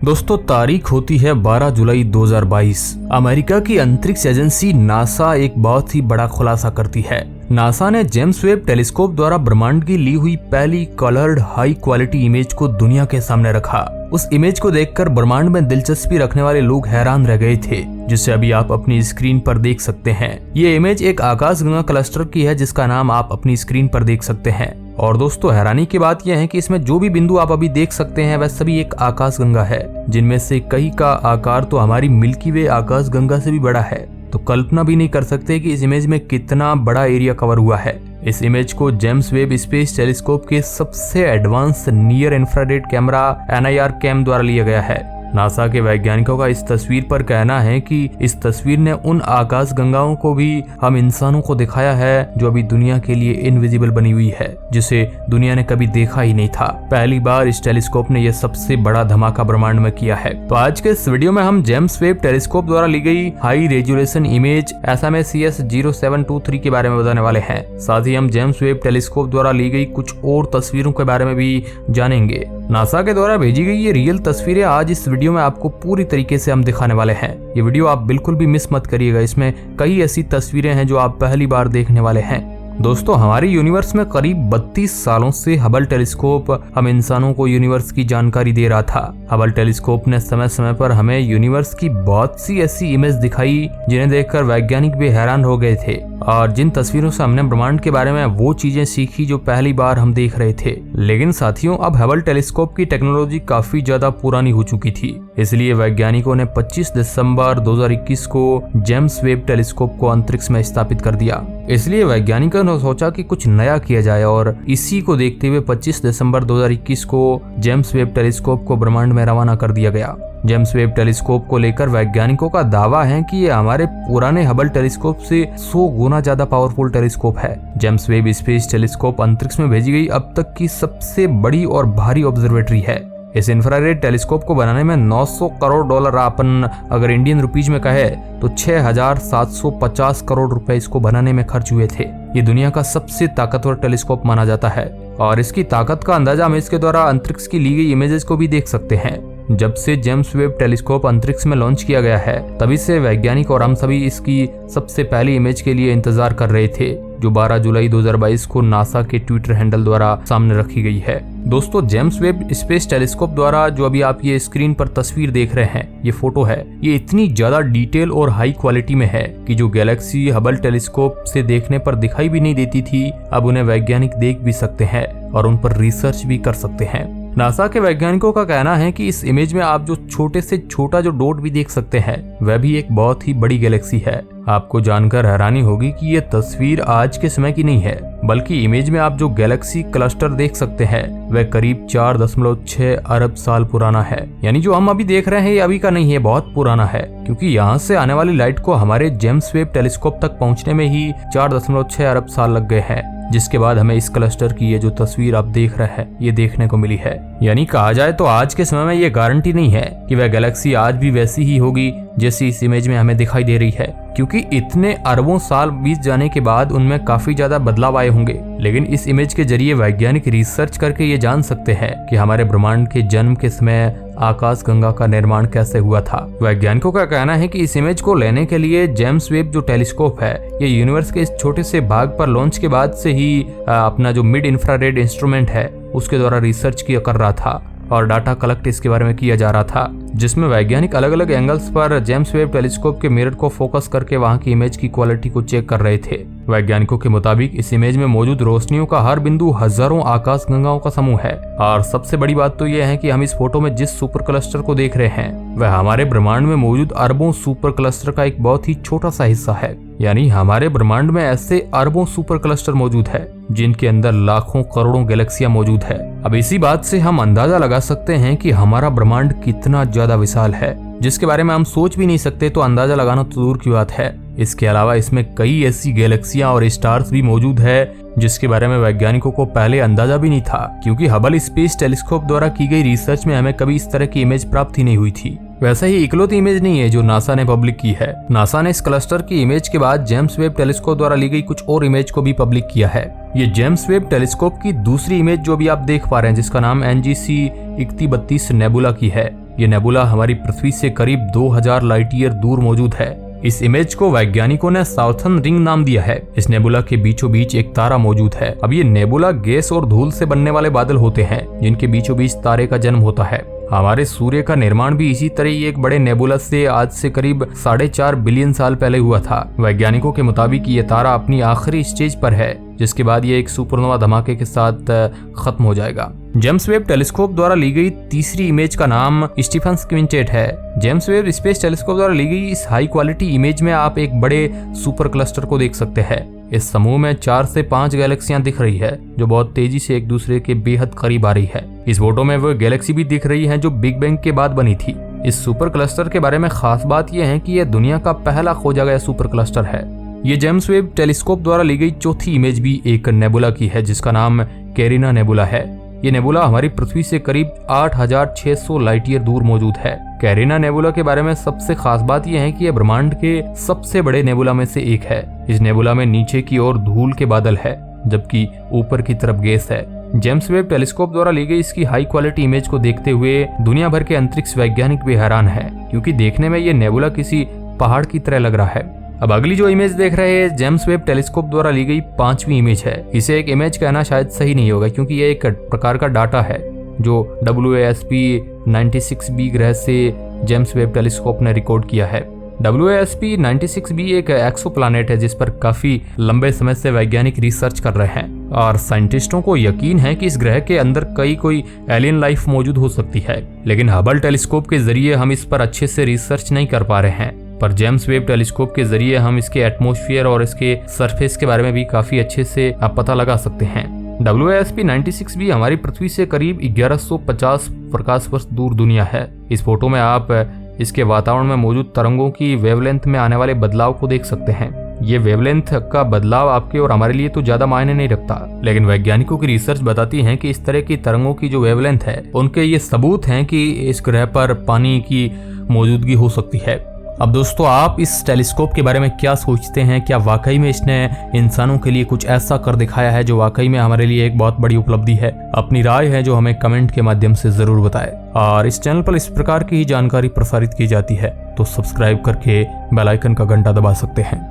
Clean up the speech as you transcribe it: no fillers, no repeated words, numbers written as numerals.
दोस्तों तारीख होती है 12 जुलाई 2022। अमेरिका की अंतरिक्ष एजेंसी नासा एक बहुत ही बड़ा खुलासा करती है। नासा ने जेम्स वेब टेलीस्कोप द्वारा ब्रह्मांड की ली हुई पहली कलर्ड हाई क्वालिटी इमेज को दुनिया के सामने रखा। उस इमेज को देखकर ब्रह्मांड में दिलचस्पी रखने वाले लोग हैरान रह गए थे, जिसे अभी आप अपनी स्क्रीन पर देख सकते हैं। ये इमेज एक आकाशगंगा क्लस्टर की है, जिसका नाम आप अपनी स्क्रीन पर देख सकते हैं। और दोस्तों हैरानी की बात यह है कि इसमें जो भी बिंदु आप अभी देख सकते हैं वह सभी एक आकाशगंगा है, जिनमें से कई का आकार तो हमारी मिल्की वे आकाशगंगा से भी बड़ा है। तो कल्पना भी नहीं कर सकते कि इस इमेज में कितना बड़ा एरिया कवर हुआ है। इस इमेज को जेम्स वेब स्पेस टेलीस्कोप के सबसे advance near infrared camera NIR cam द्वारा लिया गया है। नासा के वैज्ञानिकों का इस तस्वीर पर कहना है कि इस तस्वीर ने उन आकाश गंगाओं को भी हम इंसानों को दिखाया है जो अभी दुनिया के लिए इनविजिबल बनी हुई है, जिसे दुनिया ने कभी देखा ही नहीं था। पहली बार इस टेलीस्कोप ने यह सबसे बड़ा धमाका ब्रह्मांड में किया है। तो आज के इस वीडियो में हम जेम्स वेब टेलीस्कोप द्वारा ली गई हाई रेजोल्यूशन इमेज SMACS 0723 के बारे में बताने वाले हैं। साथ ही हम जेम्स वेब टेलीस्कोप द्वारा ली गई कुछ और तस्वीरों के बारे में भी जानेंगे। नासा के द्वारा भेजी गई ये रियल तस्वीरें आज इस वीडियो में आपको पूरी तरीके से हम दिखाने वाले हैं। ये वीडियो आप बिल्कुल भी मिस मत करिएगा, इसमें कई ऐसी तस्वीरें हैं जो आप पहली बार देखने वाले हैं। दोस्तों हमारे यूनिवर्स में करीब 32 सालों से हबल टेलीस्कोप हम इंसानों को यूनिवर्स की जानकारी दे रहा था। हबल टेलीस्कोप ने समय समय पर हमें यूनिवर्स की बहुत सी ऐसी इमेज दिखाई जिन्हें देखकर वैज्ञानिक भी हैरान हो गए थे, और जिन तस्वीरों से हमने ब्रह्मांड के बारे में वो चीजें सीखी जो पहली बार हम देख रहे थे। लेकिन साथियों अब हबल टेलीस्कोप की टेक्नोलॉजी काफी ज्यादा पुरानी हो चुकी थी, इसलिए वैज्ञानिकों ने 25 दिसंबर 2021 को जेम्स वेब टेलीस्कोप को अंतरिक्ष में स्थापित कर दिया। इसलिए वैज्ञानिकों ने सोचा कि कुछ नया किया जाए, और इसी को देखते हुए 25 दिसंबर 2021 को जेम्स वेब टेलीस्कोप को ब्रह्मांड में रवाना कर दिया गया। जेम्स वेब टेलीस्कोप को लेकर वैज्ञानिकों का दावा है कि ये हमारे पुराने हबल टेलीस्कोप से 100 गुना ज्यादा पावरफुल टेलीस्कोप है। जेम्स वेब स्पेस टेलीस्कोप अंतरिक्ष में भेजी गई अब तक की सबसे बड़ी और भारी ऑब्जर्वेटरी है। इस इंफ्रारेड टेलीस्कोप को बनाने में 900 करोड़ डॉलर, अपन अगर इंडियन रुपीज में कहे तो 6750 करोड़ रुपए इसको बनाने में खर्च हुए थे। ये दुनिया का सबसे ताकतवर टेलीस्कोप माना जाता है, और इसकी ताकत का अंदाजा हम इसके द्वारा अंतरिक्ष की ली गई इमेजेस को भी देख सकते हैं। जब से जेम्स वेब टेलीस्कोप अंतरिक्ष में लॉन्च किया गया है, तभी से वैज्ञानिक और हम सभी इसकी सबसे पहली इमेज के लिए इंतजार कर रहे थे, जो 12 जुलाई 2022 को नासा के ट्विटर हैंडल द्वारा सामने रखी गई है। दोस्तों जेम्स वेब स्पेस टेलीस्कोप द्वारा जो अभी आप ये स्क्रीन पर तस्वीर देख रहे हैं, ये फोटो है, ये इतनी ज्यादा डिटेल और हाई क्वालिटी में है कि जो गैलेक्सी हबल टेलीस्कोप से देखने पर दिखाई भी नहीं देती थी, अब उन्हें वैज्ञानिक देख भी सकते हैं और उन पर रिसर्च भी कर सकते हैं। नासा के वैज्ञानिकों का कहना है कि इस इमेज में आप जो छोटे से छोटा जो डॉट भी देख सकते हैं, वह भी एक बहुत ही बड़ी गैलेक्सी है। आपको जानकर हैरानी होगी कि यह तस्वीर आज के समय की नहीं है, बल्कि इमेज में आप जो गैलेक्सी क्लस्टर देख सकते हैं वह करीब 4.6 अरब साल पुराना है। यानी जो हम अभी देख रहे हैं ये अभी का नहीं है, बहुत पुराना है, क्योंकि यहाँ से आने वाली लाइट को हमारे जेम्स वेब टेलीस्कोप तक पहुँचने में ही 4.6 अरब साल लग गए हैं, जिसके बाद हमें इस क्लस्टर की ये जो तस्वीर आप देख रहे हैं ये देखने को मिली है। यानी कहा जाए तो आज के समय में ये गारंटी नहीं है कि वह गैलेक्सी आज भी वैसी ही होगी जैसी इस इमेज में हमें दिखाई दे रही है, क्योंकि इतने अरबों साल बीत जाने के बाद उनमें काफी ज्यादा बदलाव आए होंगे। लेकिन इस इमेज के जरिए वैज्ञानिक रिसर्च करके ये जान सकते हैं कि हमारे ब्रह्मांड के जन्म के समय आकाश गंगा का निर्माण कैसे हुआ था। वैज्ञानिकों का कहना है कि इस इमेज को लेने के लिए जेम्स वेब जो टेलीस्कोप है ये यूनिवर्स के इस छोटे से भाग पर लॉन्च के बाद से ही अपना जो मिड इंफ्रारेड इंस्ट्रूमेंट है उसके द्वारा रिसर्च किया कर रहा था, और डाटा कलेक्ट इसके बारे में किया जा रहा था, जिसमें वैज्ञानिक अलग अलग एंगल्स पर जेम्स वेब टेलीस्कोप के मिरर को फोकस करके वहां की इमेज की क्वालिटी को चेक कर रहे थे। वैज्ञानिकों के मुताबिक इस इमेज में मौजूद रोशनियों का हर बिंदु हजारों आकाश गंगाओं का समूह है, और सबसे बड़ी बात तो यह है कि हम इस फोटो में जिस सुपर क्लस्टर को देख रहे हैं वह हमारे ब्रह्मांड में मौजूद अरबों सुपर क्लस्टर का एक बहुत ही छोटा सा हिस्सा है। यानी हमारे ब्रह्मांड में ऐसे अरबों सुपर क्लस्टर मौजूद है जिनके अंदर लाखों करोड़ों गैलेक्सियां मौजूद है। अब इसी बात से हम अंदाजा लगा सकते हैं कि हमारा ब्रह्मांड कितना ज्यादा विशाल है, जिसके बारे में हम सोच भी नहीं सकते, तो अंदाजा लगाना तो दूर की बात है। इसके अलावा इसमें कई ऐसी गैलेक्सियां और स्टार्स भी मौजूद है जिसके बारे में वैज्ञानिकों को पहले अंदाजा भी नहीं था, क्योंकि हबल स्पेस टेलीस्कोप द्वारा की गई रिसर्च में हमें कभी इस तरह की इमेज प्राप्त ही नहीं हुई थी। वैसा ही इकलौती इमेज नहीं है जो नासा ने पब्लिक की है। नासा ने इस क्लस्टर की इमेज के बाद जेम्स वेब टेलीस्कोप द्वारा ली गई कुछ और इमेज को भी पब्लिक किया है। ये जेम्स वेब टेलीस्कोप की दूसरी इमेज जो भी आप देख पा रहे हैं, जिसका नाम NGC 3132 नेबुला की है। ये नेबुला हमारी पृथ्वी से करीब 2000 लाइट ईयर दूर मौजूद है। इस इमेज को वैज्ञानिकों ने साउथर्न रिंग नाम दिया है। इस नेबुला के बीचों बीच एक तारा मौजूद है। अब ये नेबुला गैस और धूल से बनने वाले बादल होते हैं जिनके बीचों बीच तारे का जन्म होता है। हमारे सूर्य का निर्माण भी इसी तरह ही एक बड़े नेबुला से आज से करीब 4.5 बिलियन साल पहले हुआ था। वैज्ञानिकों के मुताबिक ये तारा अपनी आखिरी स्टेज पर है, जिसके बाद ये एक सुपरनोवा धमाके के साथ खत्म हो जाएगा। जेम्स वेब टेलीस्कोप द्वारा ली गई तीसरी इमेज का नाम स्टीफन्स क्विंटेट है। जेम्स वेब स्पेस टेलीस्कोप द्वारा ली गई इस हाई क्वालिटी इमेज में आप एक बड़े सुपर क्लस्टर को देख सकते हैं। इस समूह में 4 से 5 गैलेक्सियां दिख रही है जो बहुत तेजी से एक दूसरे के बेहद करीब आ रही है। इस फोटो में वो गैलेक्सी भी दिख रही है जो बिग बैंग के बाद बनी थी। इस सुपर क्लस्टर के बारे में खास बात यह है कि यह दुनिया का पहला खोजा गया सुपर क्लस्टर है। ये जेम्स वेब टेलीस्कोप द्वारा ली गई चौथी इमेज भी एक नेबुला की है जिसका नाम कैरिना नेबुला है। ये नेबुला हमारी पृथ्वी से करीब 8600 लाइट ईयर दूर मौजूद है। कैरिना नेबुला के बारे में सबसे खास बात यह है कि यह ब्रह्मांड के सबसे बड़े नेबुला में से एक है। इस नेबुला में नीचे की ओर धूल के बादल है जबकि ऊपर की तरफ गैस है। जेम्स वेब टेलीस्कोप द्वारा ली गई इसकी हाई क्वालिटी इमेज को देखते हुए दुनिया भर के अंतरिक्ष वैज्ञानिक भी हैरान है क्योंकि देखने में ये नेबुला किसी पहाड़ की तरह लग रहा है। अब अगली जो इमेज देख रहे हैं जेम्स वेब टेलीस्कोप द्वारा ली गई 5वीं इमेज है। इसे एक इमेज कहना शायद सही नहीं होगा क्योंकि यह एक प्रकार का डाटा है जो WASP-96b ग्रह से जेम्स वेब टेलीस्कोप ने रिकॉर्ड किया है। WASP-96b एक एक्सोप्लैनेट है जिस पर काफी लंबे समय से वैज्ञानिक रिसर्च कर रहे हैं और साइंटिस्टों को यकीन है कि इस ग्रह के अंदर कोई एलियन लाइफ मौजूद हो सकती है, लेकिन हबल टेलीस्कोप के जरिए हम इस पर अच्छे से रिसर्च नहीं कर पा रहे हैं। पर जेम्स वेब टेलीस्कोप के जरिए हम इसके एटमॉस्फेयर और इसके सरफेस के बारे में भी काफी अच्छे से पता लगा सकते हैं। WASP-96b हमारी पृथ्वी से करीब 1150 प्रकाश वर्ष दूर दुनिया है। इस फोटो में आप इसके वातावरण में मौजूद तरंगों की वेवलेंथ में आने वाले बदलाव को देख सकते हैं। ये वेवलेंथ का बदलाव आपके और हमारे लिए तो ज्यादा मायने नहीं रखता, लेकिन वैज्ञानिकों की रिसर्च बताती है कि इस तरह की तरंगों की जो वेवलेंथ है उनके ये सबूत हैं कि इस ग्रह पर पानी की मौजूदगी हो सकती है। अब दोस्तों, आप इस टेलीस्कोप के बारे में क्या सोचते हैं? क्या वाकई में इसने इंसानों के लिए कुछ ऐसा कर दिखाया है जो वाकई में हमारे लिए एक बहुत बड़ी उपलब्धि है? अपनी राय है जो हमें कमेंट के माध्यम से जरूर बताएं। और इस चैनल पर इस प्रकार की ही जानकारी प्रसारित की जाती है तो सब्सक्राइब करके बेल आइकन का घंटा दबा सकते हैं।